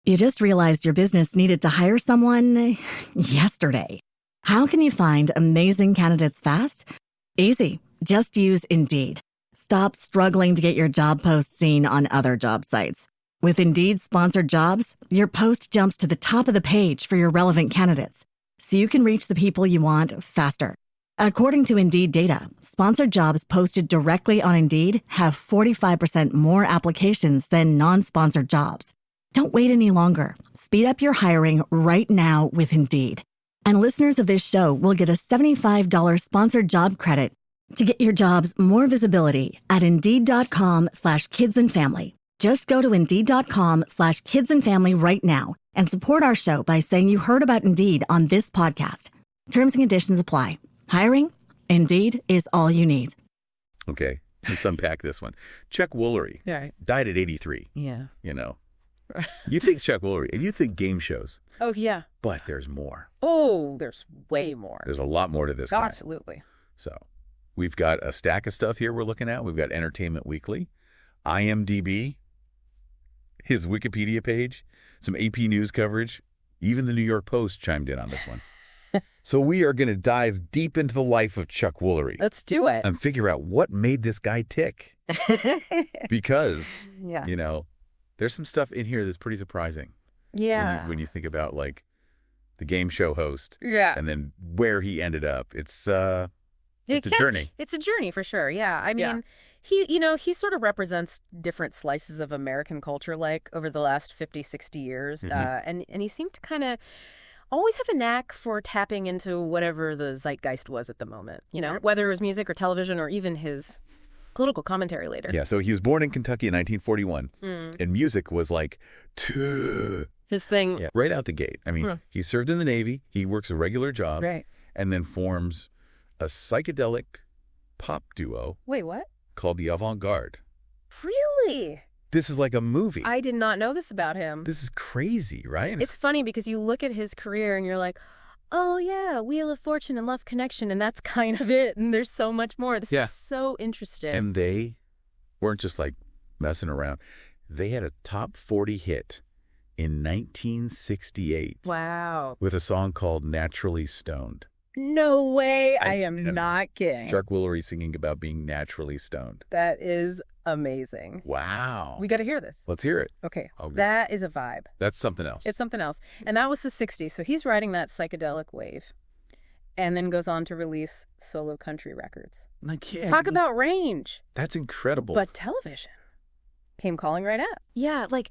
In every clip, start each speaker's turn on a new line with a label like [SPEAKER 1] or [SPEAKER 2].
[SPEAKER 1] You just realized your business needed to hire someone yesterday. How can you find amazing candidates fast? Easy. Just use Indeed. Stop struggling to get your job post seen on other job sites. With Indeed sponsored jobs, your post jumps to the top of the page for your relevant candidates, so you can reach the people you want faster. According to Indeed data, sponsored jobs posted directly on Indeed have 45% more applications than non-sponsored jobs. Don't wait any longer. Speed up your hiring right now with Indeed. And listeners of this show will get a $75 sponsored job credit to get your jobs more visibility at Indeed.com/kidsandfamily. Just go to Indeed.com/kidsandfamily right now and support our show by saying you heard about Indeed on this podcast. Terms and conditions apply. Hiring? Indeed is all you need.
[SPEAKER 2] Okay, let's unpack this one. Chuck Woolery died at 83.
[SPEAKER 3] Yeah.
[SPEAKER 2] You know, you think Chuck Woolery, and you think game shows.
[SPEAKER 3] Oh, yeah.
[SPEAKER 2] But there's more.
[SPEAKER 3] Oh, there's way more.
[SPEAKER 2] There's a lot more to this guy.
[SPEAKER 3] Absolutely.
[SPEAKER 2] So we've got a stack of stuff here we're looking at. We've got Entertainment Weekly, IMDb, his Wikipedia page, some AP News coverage. Even the New York Post chimed in on this one. So we are going to dive deep into the life of Chuck Woolery.
[SPEAKER 3] Let's do it.
[SPEAKER 2] And figure out what made this guy tick. Because, you know, there's some stuff in here that's pretty surprising.
[SPEAKER 3] Yeah.
[SPEAKER 2] When you think about, like, the game show host.
[SPEAKER 3] Yeah.
[SPEAKER 2] And then where he ended up. It's a journey.
[SPEAKER 3] It's a journey for sure. Yeah. I mean, he sort of represents different slices of American culture, like over the last 50, 60 years. And he seemed to kind of always have a knack for tapping into whatever the zeitgeist was at the moment, you know, whether it was music or television or even his political commentary later.
[SPEAKER 2] Yeah, so he was born in Kentucky in 1941, and music was like
[SPEAKER 3] his thing.
[SPEAKER 2] Yeah, right out the gate. I mean, he served in the Navy, he works a regular job, and then forms a psychedelic pop duo.
[SPEAKER 3] Wait, what?
[SPEAKER 2] Called the Avant-Garde.
[SPEAKER 3] Really?
[SPEAKER 2] This is like a movie.
[SPEAKER 3] I did not know this about him.
[SPEAKER 2] This is crazy, right?
[SPEAKER 3] It's funny because you look at his career and you're like, oh, yeah, Wheel of Fortune and Love Connection, and that's kind of it. And there's so much more. This is so interesting.
[SPEAKER 2] And they weren't just like messing around. They had a top 40 hit in 1968.
[SPEAKER 3] Wow.
[SPEAKER 2] With a song called Naturally Stoned.
[SPEAKER 3] No way. I am not kidding.
[SPEAKER 2] Chuck Woolery singing about being naturally stoned.
[SPEAKER 3] That is amazing.
[SPEAKER 2] Wow.
[SPEAKER 3] We got to hear this.
[SPEAKER 2] Let's hear it.
[SPEAKER 3] Okay. That is a vibe.
[SPEAKER 2] That's something else.
[SPEAKER 3] It's something else. And that was the 60s. So he's riding that psychedelic wave and then goes on to release solo country records. Talk about range.
[SPEAKER 2] That's incredible.
[SPEAKER 3] But television came calling right out. Yeah, like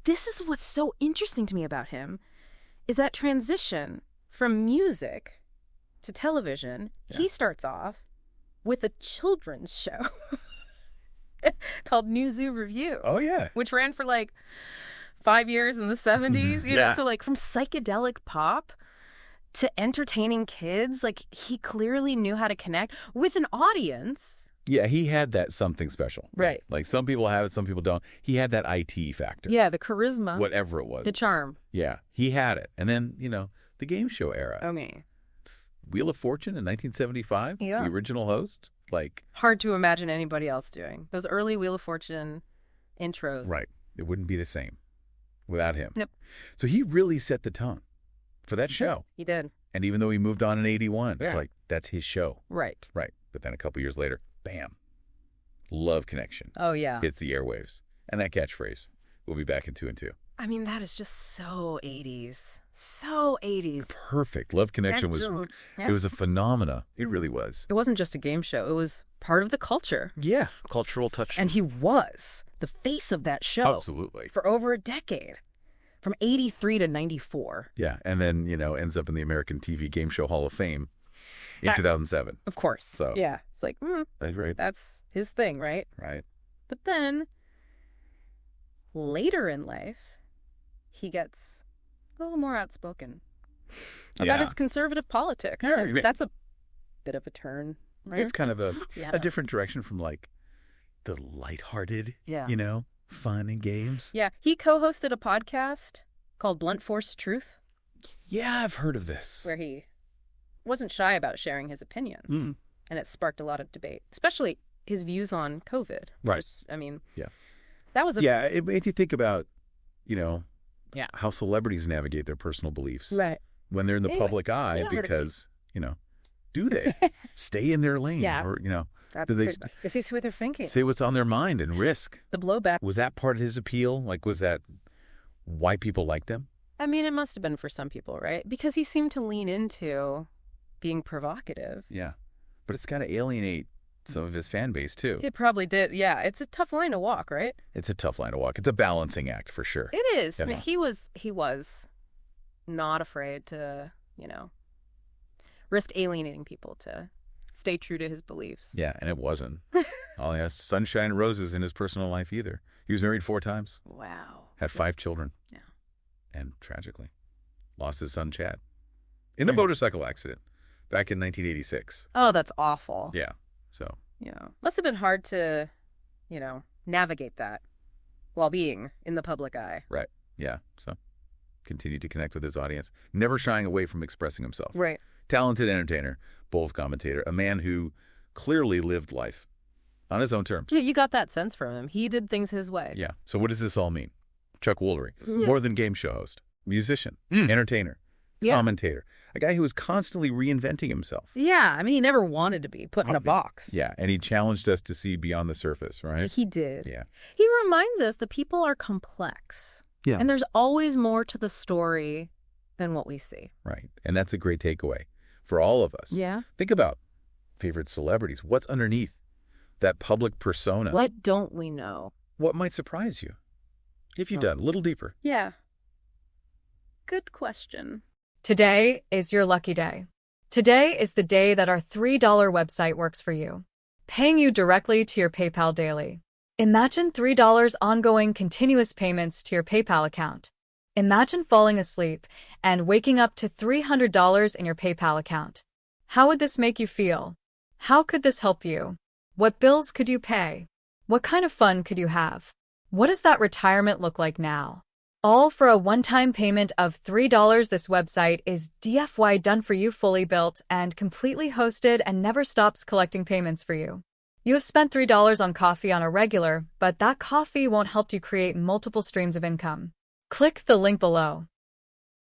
[SPEAKER 3] this is what's so interesting to me about him is that transition from music to television. He starts off with a children's show called New Zoo Review.
[SPEAKER 2] Oh, yeah.
[SPEAKER 3] Which ran for like 5 years in the 70s. You know? So like from psychedelic pop to entertaining kids, like he clearly knew how to connect with an audience.
[SPEAKER 2] Yeah, he had that something special.
[SPEAKER 3] Right.
[SPEAKER 2] Like some people have it, some people don't. He had that IT factor.
[SPEAKER 3] Yeah, the charisma.
[SPEAKER 2] Whatever it was.
[SPEAKER 3] The charm.
[SPEAKER 2] Yeah, he had it. And then, you know, the game show era.
[SPEAKER 3] Okay.
[SPEAKER 2] Wheel of Fortune in 1975, the original host, like...
[SPEAKER 3] Hard to imagine anybody else doing. Those early Wheel of Fortune intros.
[SPEAKER 2] Right. It wouldn't be the same without him.
[SPEAKER 3] Yep.
[SPEAKER 2] So he really set the tone for that show.
[SPEAKER 3] He did.
[SPEAKER 2] And even though he moved on in 81, it's like, that's his show.
[SPEAKER 3] Right.
[SPEAKER 2] Right. But then a couple years later, bam, Love Connection.
[SPEAKER 3] Oh, yeah.
[SPEAKER 2] Hits the airwaves. And that catchphrase. We'll be back in 2 and 2.
[SPEAKER 3] I mean, that is just so 80s. So 80s.
[SPEAKER 2] Perfect. Love Connection was, it was a phenomena. It really was.
[SPEAKER 3] It wasn't just a game show. It was part of the culture.
[SPEAKER 2] Yeah. Cultural touch.
[SPEAKER 3] And he was the face of that show.
[SPEAKER 2] Absolutely.
[SPEAKER 3] For over a decade. From 83 to 94.
[SPEAKER 2] Yeah. And then, you know, ends up in the American TV Game Show Hall of Fame in 2007.
[SPEAKER 3] Of course.
[SPEAKER 2] So
[SPEAKER 3] yeah. It's like,
[SPEAKER 2] right.
[SPEAKER 3] That's his thing, right?
[SPEAKER 2] Right.
[SPEAKER 3] But then, later in life, he gets a little more outspoken about his conservative politics. That's a bit of a turn, right?
[SPEAKER 2] It's kind of a different direction from like the lighthearted, you know, fun and games.
[SPEAKER 3] Yeah. He co-hosted a podcast called Blunt Force Truth.
[SPEAKER 2] Yeah, I've heard of this.
[SPEAKER 3] Where he wasn't shy about sharing his opinions. And it sparked a lot of debate, especially his views on COVID.
[SPEAKER 2] Right.
[SPEAKER 3] That was a...
[SPEAKER 2] Yeah, if you think about, you know,
[SPEAKER 3] Yeah.
[SPEAKER 2] how celebrities navigate their personal beliefs.
[SPEAKER 3] Right.
[SPEAKER 2] When they're in the public eye because, do they stay in their lane?
[SPEAKER 3] Yeah.
[SPEAKER 2] Or,
[SPEAKER 3] That's
[SPEAKER 2] do they
[SPEAKER 3] this is what they're thinking.
[SPEAKER 2] say what's on their mind and risk?
[SPEAKER 3] The blowback.
[SPEAKER 2] Was that part of his appeal? Like, was that why people liked him?
[SPEAKER 3] I mean, it must have been for some people, right? Because he seemed to lean into being provocative.
[SPEAKER 2] Yeah. But it's got to alienate some of his fan base, too.
[SPEAKER 3] It probably did. Yeah. It's a tough line to walk, right?
[SPEAKER 2] It's a tough line to walk. It's a balancing act for sure.
[SPEAKER 3] It is.
[SPEAKER 2] Yeah.
[SPEAKER 3] I mean, he was not afraid to, risk alienating people to stay true to his beliefs.
[SPEAKER 2] Yeah, and it wasn't. All he has sunshine and roses in his personal life either. He was married 4 times.
[SPEAKER 3] Wow.
[SPEAKER 2] Had 5 children.
[SPEAKER 3] Yeah.
[SPEAKER 2] And tragically lost his son, Chad, in a motorcycle accident back in 1986.
[SPEAKER 3] Oh, that's awful.
[SPEAKER 2] Yeah. So.
[SPEAKER 3] Yeah. Must have been hard to, navigate that while being in the public eye.
[SPEAKER 2] Right. Yeah. So continued to connect with his audience, never shying away from expressing himself.
[SPEAKER 3] Right.
[SPEAKER 2] Talented entertainer, bold commentator, a man who clearly lived life on his own terms.
[SPEAKER 3] Yeah, you got that sense from him. He did things his way.
[SPEAKER 2] Yeah. So what does this all mean? Chuck Woolery, more than game show host, musician, entertainer, commentator, a guy who was constantly reinventing himself.
[SPEAKER 3] Yeah, I mean, he never wanted to be put in a box.
[SPEAKER 2] Yeah, and he challenged us to see beyond the surface, right?
[SPEAKER 3] He did.
[SPEAKER 2] Yeah.
[SPEAKER 3] He reminds us that people are complex.
[SPEAKER 2] Yeah.
[SPEAKER 3] And there's always more to the story than what we see.
[SPEAKER 2] Right. And that's a great takeaway for all of us.
[SPEAKER 3] Yeah.
[SPEAKER 2] Think about favorite celebrities. What's underneath that public persona?
[SPEAKER 3] What don't we know?
[SPEAKER 2] What might surprise you? If you've done a little deeper.
[SPEAKER 3] Yeah. Good question.
[SPEAKER 4] Today is your lucky day. Today is the day that our $3 website works for you, paying you directly to your PayPal daily. Imagine $3 ongoing continuous payments to your PayPal account. Imagine falling asleep and waking up to $300 in your PayPal account. How would this make you feel? How could this help you? What bills could you pay? What kind of fun could you have? What does that retirement look like now? All for a one-time payment of $3. This website is DFY done for you, fully built and completely hosted, and never stops collecting payments for you. You have spent $3 on coffee on a regular, but that coffee won't help you create multiple streams of income. Click the link below.